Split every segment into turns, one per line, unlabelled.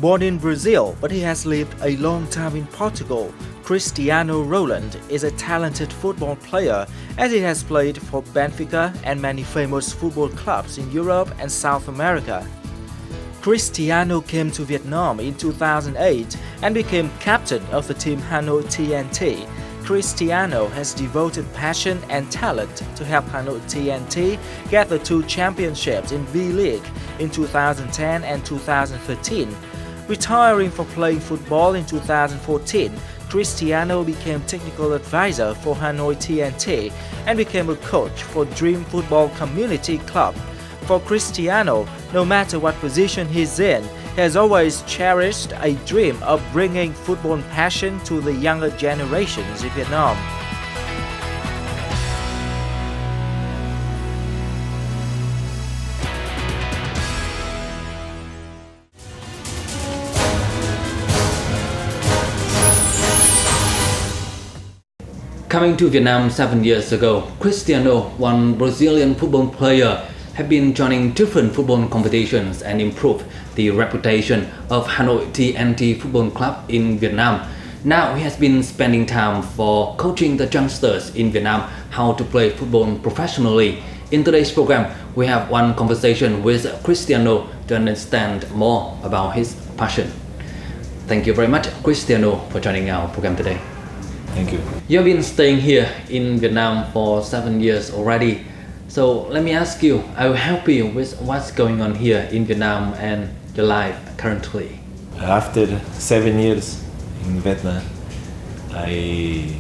Born in Brazil, but he has lived a long time in Portugal, Cristiano Roland is a talented football player as he has played for Benfica and many famous football clubs in Europe and South America. Cristiano came to Vietnam in 2008 and became captain of the team Hanoi TNT. Cristiano has devoted passion and talent to help Hanoi TNT gather 2 championships in V-League in 2010 and 2013. Retiring from playing football in 2014, Cristiano became technical advisor for Hanoi TNT and became a coach for Dream Football Community Club. For Cristiano, no matter what position he's in, he has always cherished a dream of bringing football passion to the younger generations in Vietnam.
Coming to Vietnam 7 years ago, Cristiano, one Brazilian football player, have been joining different football competitions and improved the reputation of Hanoi TNT Football Club in Vietnam. Now he has been spending time for coaching the youngsters in Vietnam how to play football professionally. In today's program, we have one conversation with Cristiano to understand more about his passion. Thank you very much, Cristiano, for joining our program today.
Thank you.
You have been staying here in Vietnam for 7 years already. So let me ask you, I will help you with what's going on here in Vietnam and your life currently.
After 7 years in Vietnam, I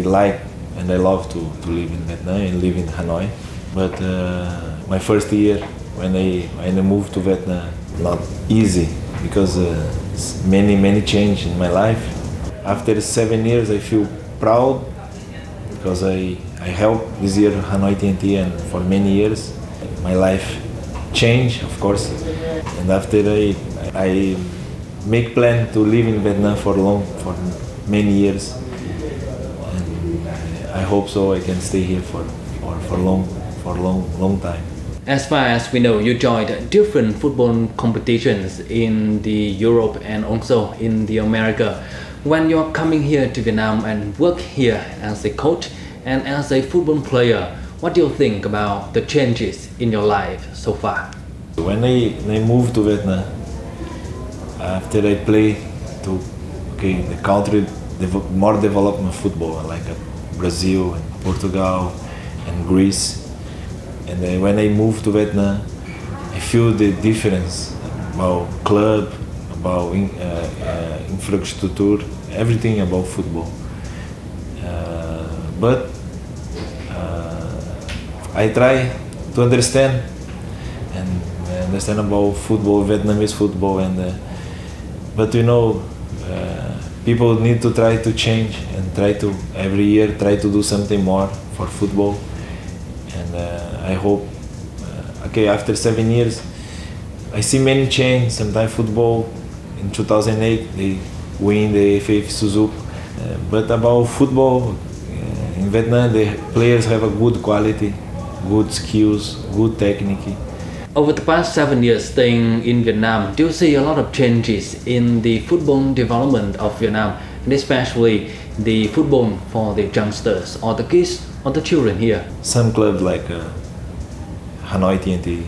like and I love to live in Vietnam and live in Hanoi. But my first year when I moved to Vietnam, not easy because many change in my life. After 7 years, I feel proud because I helped this year Hanoi TNT, and for many years my life changed, of course. And after I make plan to live in Vietnam for many years, and I hope so I can stay here for long time.
As far as we know, you joined different football competitions in the Europe and also in the America. When you're coming here to Vietnam and work here as a coach and as a football player, what do you think about the changes in your life so far?
When I moved to Vietnam, after I play to the country more development football like Brazil and Portugal and Greece, and then when I moved to Vietnam, I feel the difference about club, about infrastructure, everything about football. But I try to understand about football, Vietnamese football, but people need to try to change and try to every year try to do something more for football. And I hope after 7 years I see many change. Sometimes football in 2008 they win the FA Suzuki, but about football in Vietnam the players have a good quality, good skills, good technique.
Over the past 7 years staying in Vietnam, do you see a lot of changes in the football development of Vietnam, and especially the football for the youngsters or the kids or the children here?
Some clubs like Hanoi TNT,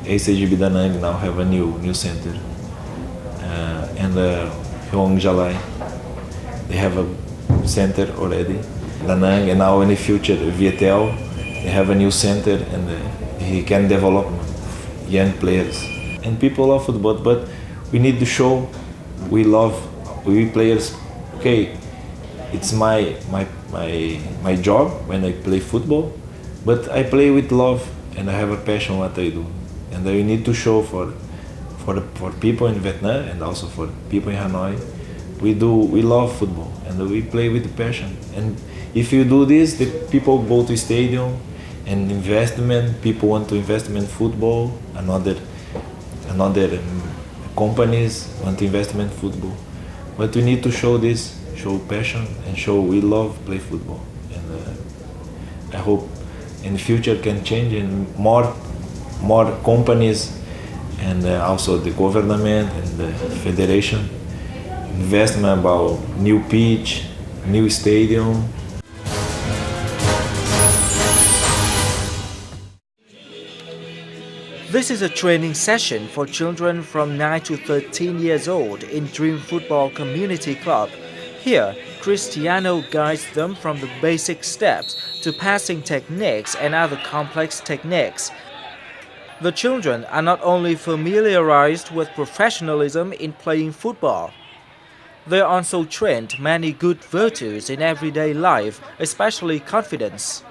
ACGB Da Nang now have a new center, and Huong Jalai, they have a center already. Da Nang, and now in the future Vietel, they have a new center, and he can develop young players. And people love football, but we need to show we players. It's my job when I play football, but I play with love and I have a passion what I do, and we need to show for people in Vietnam and also for people in Hanoi. We love football and we play with passion. And if you do this, the people go to stadium and investment. People want to invest in football. Another companies want to invest in football. But we need to show this, show passion, and show we love play football. And I hope in the future can change and more companies and also the government and the federation investment about new pitch, new stadium.
This is a training session for children from 9 to 13 years old in Dream Football Community Club. Here, Cristiano guides them from the basic steps to passing techniques and other complex techniques. The children are not only familiarized with professionalism in playing football, they are also trained many good virtues in everyday life, especially confidence.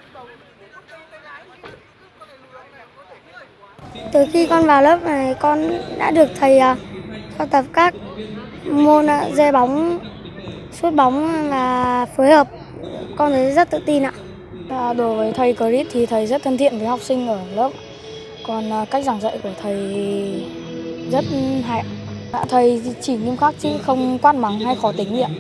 Từ khi con vào lớp này, con đã được thầy cho tập các môn rê bóng, sút bóng và phối hợp. Con thấy rất tự tin ạ.
Đối với thầy Chris thì thầy rất thân thiện với học sinh ở lớp. Còn cách giảng dạy của thầy rất hay. Thầy chỉ nghiêm khắc chứ không quát mắng hay khó tính gì ạ.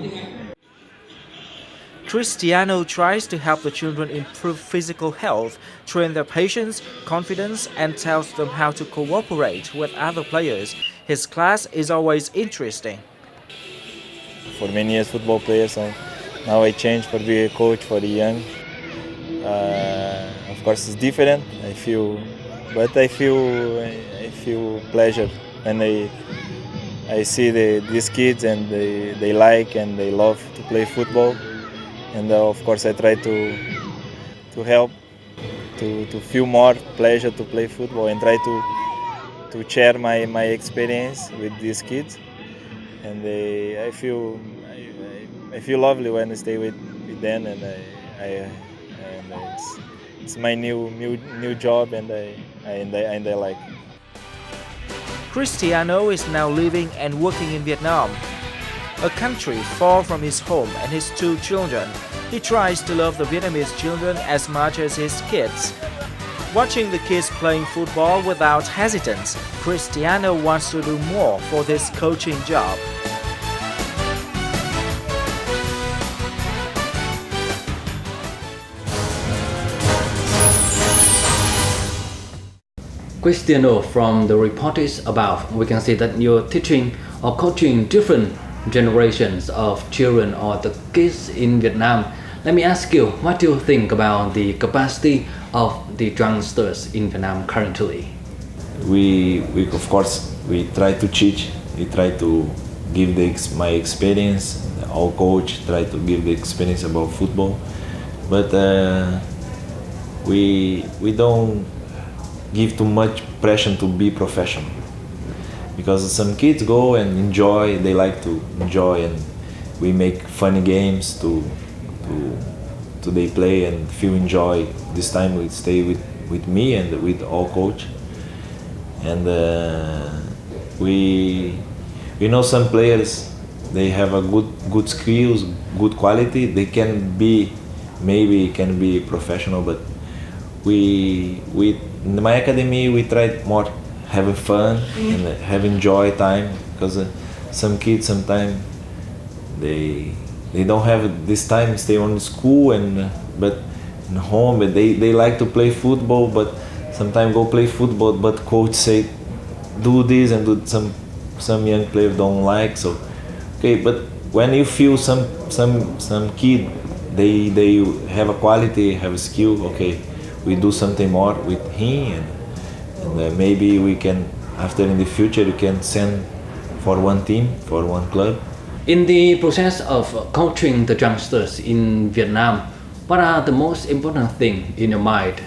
Cristiano tries to help the children improve physical health, train their patience, confidence, and tells them how to cooperate with other players. His class is always interesting.
For many years, football players, and now I changed for be a coach for the young. Of course, it's different. I feel pleasure when I see these kids and they like and they love to play football. And of course, I try to help to feel more pleasure to play football and try to share my experience with these kids. And I feel lovely when I stay with them, and it's my new job, and I like.
Cristiano is now living and working in Vietnam, a country far from his home and his two children. He tries to love the Vietnamese children as much as his kids. Watching the kids playing football without hesitance, Cristiano wants to do more for this coaching job.
Cristiano, from the reportage above, we can see that you're teaching or coaching different generations of children or the kids in Vietnam. Let me ask you, what do you think about the capacity of the youngsters in Vietnam currently?
We of course we try to teach. We try to give my experience. Our coach try to give the experience about football, but we don't give too much pressure to be professional, because some kids go and enjoy, they like to enjoy, and we make funny games to they play and feel enjoy. This time we stay with me and with our coach, and we know some players, they have a good skills, good quality, they can be professional, but we in my academy we try more having fun and have enjoy time, because some kids sometimes they don't have this time, stay on school but in home, but they like to play football, but sometimes go play football, but coach say do this and do some young players don't like, so okay, but when you feel some kid they have a quality, have a skill, okay, we do something more with him, and maybe we can, after in the future, you can send for one team, for one club.
In the process of coaching the youngsters in Vietnam, what are the most important things in your mind?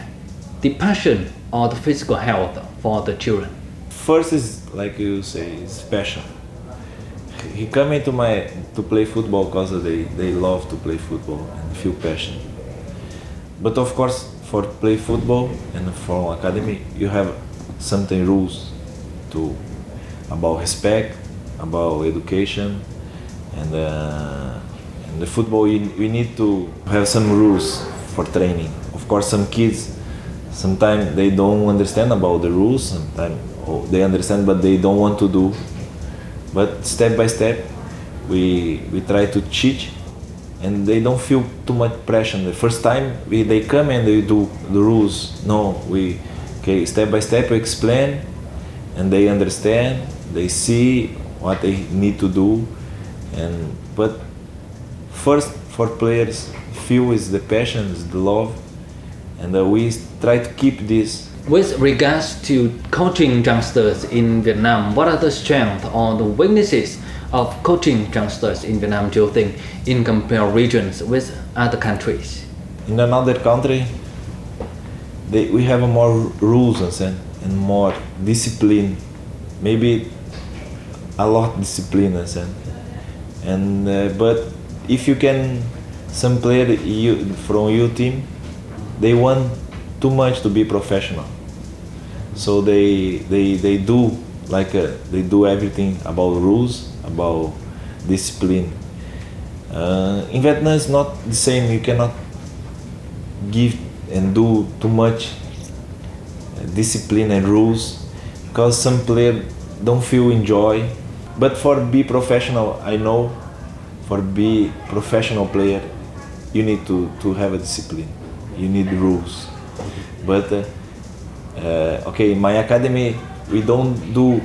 The passion or the physical health for the children?
First is, like you say, is passion. He come into to play football because they love to play football and feel passion. But of course, for play football and for academy, you have something rules about respect, about education, and the football we need to have some rules for training. Of course, some kids sometimes they don't understand about the rules. Sometimes they understand, but they don't want to do. But step by step, we try to teach, and they don't feel too much pressure. The first time they come and they do the rules. No, step by step we explain, and they understand, they see what they need to do, but first for players feel is the passion, is the love, and we try to keep this.
With regards to coaching youngsters in Vietnam, what are the strengths or the weaknesses of coaching youngsters in Vietnam, do you think, in comparisons with other countries?
In another country, we have more rules and more discipline, maybe a lot discipline but if you can, some player from your team, they want too much to be professional, so they do they do everything about rules, about discipline. In Vietnam it's not the same. You cannot give and do too much discipline and rules, because some players don't feel enjoy. But for be professional, I know, for be professional player, you need to have a discipline. You need rules. But okay, in my academy we don't do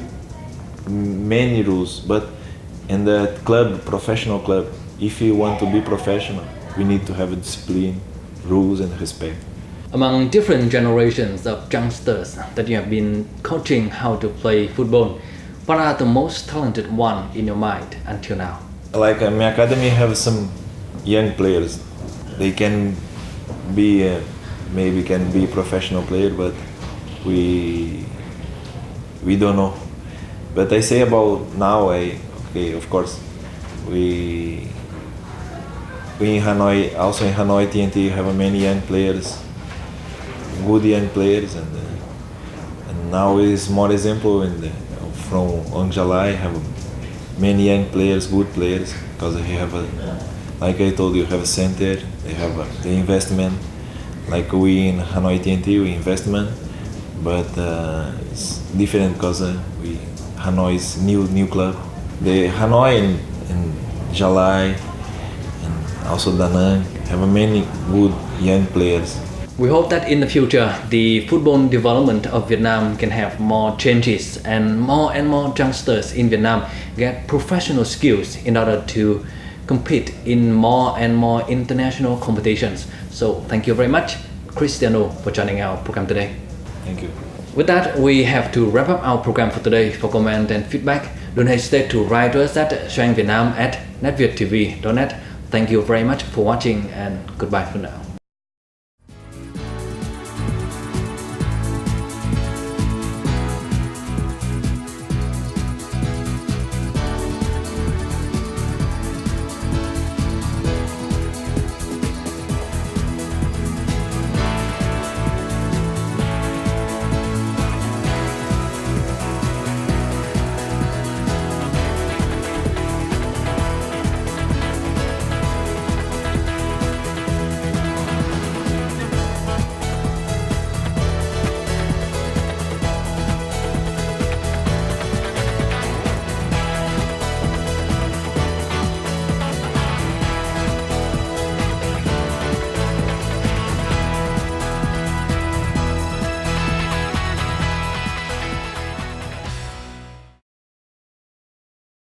many rules, but in the club, professional club, if you want to be professional, we need to have a discipline, rules and respect.
Among different generations of youngsters that you have been coaching how to play football, what are the most talented one in your mind until now?
Like my academy have some young players. They can be maybe can be professional player, but we don't know. But I say about now, okay, of course, we in Hanoi, also in Hanoi TNT, have many young players, good young players, and now is more example from Anjalai have many young players, good players, because they have like I told you, have a center, they have the investment, like we in Hanoi TNT, we investment, but it's different because Hanoi is new club. The Hanoi and Jalai and also Da Nang have many good young players.
We hope that in the future, the football development of Vietnam can have more changes and more youngsters in Vietnam get professional skills in order to compete in more and more international competitions. So thank you very much, Cristiano, for joining our program today.
Thank you.
With that, we have to wrap up our program for today. For comment and feedback, don't hesitate to write to us at chuyên@netvietttv.net. Thank you very much for watching and goodbye for now.